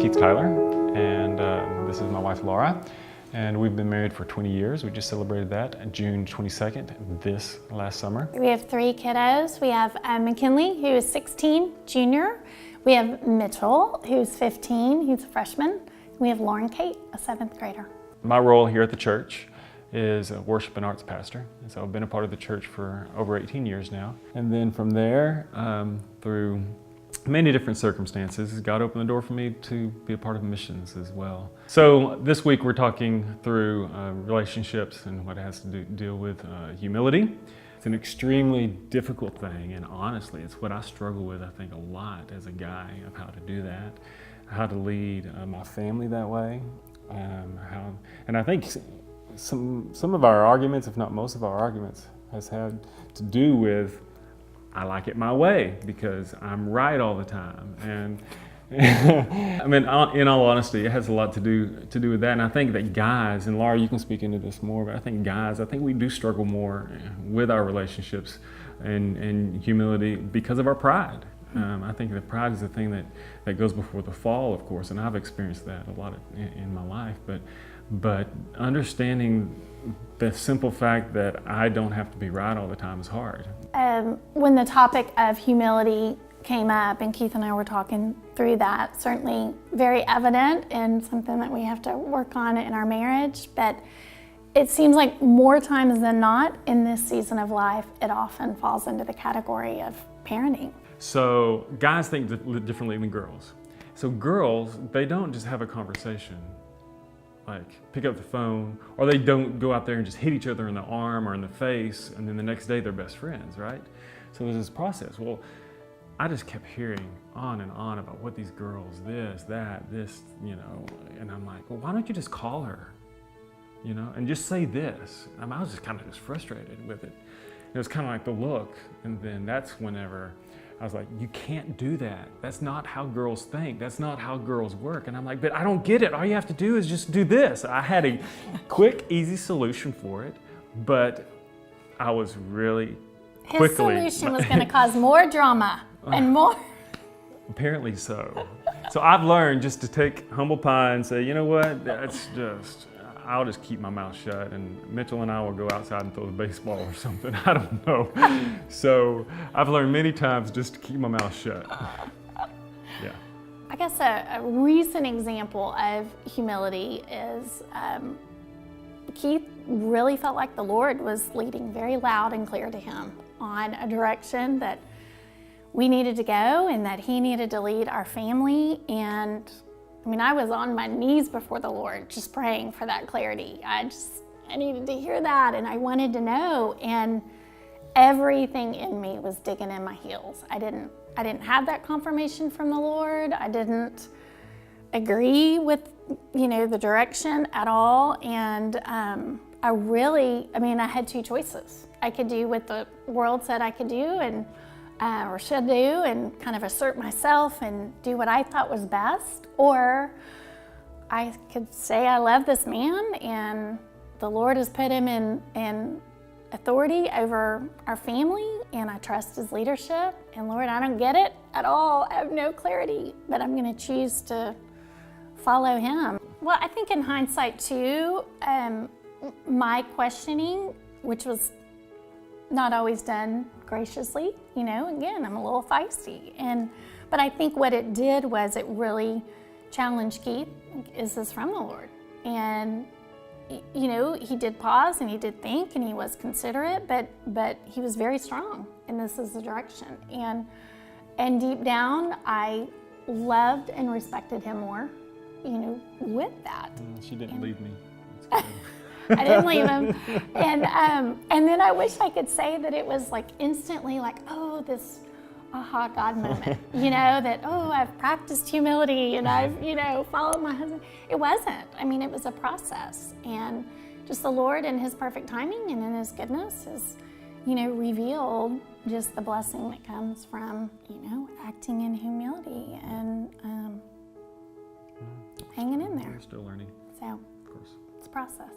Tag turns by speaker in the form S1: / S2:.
S1: Keith Tyler, and this is my wife Laura, and we've been married for 20 years. We just celebrated that on June 22nd, this last summer.
S2: We have 3 kiddos. We have McKinley, who is 16, junior. We have Mitchell, who's 15, he's a freshman. We have Lauren Kate, a 7th grader.
S1: My role here at the church is a worship and arts pastor. And so I've been a part of the church for over 18 years now. And then from there, through many different circumstances, God opened the door for me to be a part of missions as well. So this week we're talking through relationships and what it has to deal with humility. It's an extremely difficult thing, and honestly, it's what I struggle with, I think, a lot as a guy, of how to do that, how to lead my family that way. And I think some of our arguments, if not most of our arguments, has had to do with I like it my way because I'm right all the time. And I mean, in all honesty, it has a lot to do with that. And I think that guys, and Laura, you can speak into this more, but I think guys, we do struggle more with our relationships and humility because of our pride. I think that pride is the thing that goes before the fall, of course, and I've experienced that a lot in my life. But understanding the simple fact that I don't have to be right all the time is hard.
S2: When the topic of humility came up, and Keith and I were talking through that, certainly very evident and something that we have to work on in our marriage, but it seems like more times than not in this season of life, it often falls into the category of parenting.
S1: So guys think differently than girls. So girls, they don't just have a conversation, like pick up the phone, or they don't go out there and just hit each other in the arm or in the face, and then the next day they're best friends, right? So there's this process. Well, I just kept hearing on and on about what these girls, this, and I'm like, well, why don't you just call her, and just say this? I was just kind of frustrated with it. It was kind of like the look, and then that's whenever I was like, you can't do that. That's not how girls think. That's not how girls work. And I'm like, but I don't get it. All you have to do is just do this. I had a quick, easy solution for it, but I was really
S2: His solution was going to cause more drama and more.
S1: Apparently so. So I've learned just to take humble pie and say, you know what, I'll just keep my mouth shut, and Mitchell and I will go outside and throw the baseball or something. I don't know. So I've learned many times just to keep my mouth shut. Yeah.
S2: I guess a recent example of humility is Keith really felt like the Lord was leading very loud and clear to him on a direction that we needed to go and that he needed to lead our family. And I was on my knees before the Lord, just praying for that clarity. I needed to hear that, and I wanted to know, and everything in me was digging in my heels. I didn't have that confirmation from the Lord. I didn't agree with, the direction at all, and I had 2 choices. I could do what the world said I could do, and or should do, and kind of assert myself and do what I thought was best, or I could say I love this man and the Lord has put him in authority over our family, and I trust his leadership, and Lord, I don't get it at all, I have no clarity, but I'm going to choose to follow him. Well, I think in hindsight too, my questioning, which was not always done graciously, again, I'm a little feisty. But I think what it did was it really challenged Keith. Is this from the Lord? And, he did pause and he did think and he was considerate, but he was very strong, and this is the direction. And deep down, I loved and respected him more, with that.
S1: She didn't leave me.
S2: I didn't leave him. And then I wish I could say that it was like instantly like, oh, this aha God moment, that, oh, I've practiced humility and I've, followed my husband. It wasn't. It was a process. And just the Lord in his perfect timing and in his goodness has, revealed just the blessing that comes from, acting in humility and hanging in there.
S1: We're still learning.
S2: So,
S1: of course.
S2: It's a process.